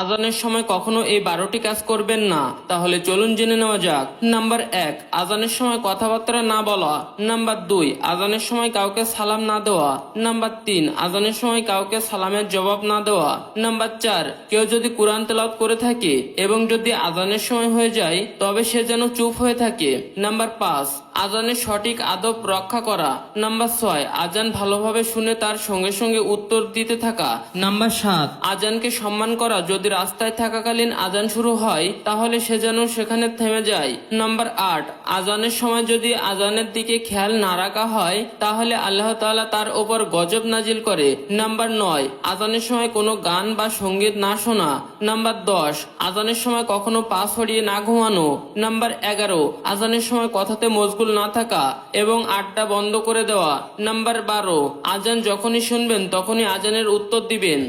আজানের সময় কখনো এই 12টি কাজ করবেন না। তাহলে চলুন জেনে নেওয়া যাক। নাম্বার 1, আজানের সময় কথাবার্তা না বলা। নাম্বার 2, আজানের সময় কাউকে সালাম না দেওয়া। নাম্বার 3, আজানের সময় কাউকে সালামের জবাব না দেওয়া। নাম্বার 4, কেউ যদি কোরআন তেলাওয়াত করে থাকে এবং যদি আজানের সময় হয়ে যায় তবে সে যেন চুপ হয়ে থাকে। নাম্বার 5, আজানের সঠিক আদব রক্ষা করা। নাম্বার 6, আজান ভালোভাবে শুনে তার সঙ্গে সঙ্গে উত্তর দিতে থাকা। নাম্বার 7, আজানকে সম্মান করা। যদি রাস্তায় থাকাকালীন আজান শুরু হয় তাহলে সে যেন সেখানে থেমে যায়। নাম্বার 8, আজানের সময় যদি আজানের দিকে খেয়াল না রাখা হয় তাহলে আল্লাহ তাআলা তার ওপর গজব নাজিল করে। নাম্বার 9, আজানের সময় কোনো গান বা সঙ্গীত না শোনা। নাম্বার 10, আজানের সময় কখনো পা ছড়িয়ে না ঘুমানো। নাম্বার 11, আজানের সময় কথাতে মশগুল না থাকা এবং আড্ডা বন্ধ করে দেওয়া। নাম্বার 12, আজান যখনই শুনবেন তখনই আজানের উত্তর দিবেন।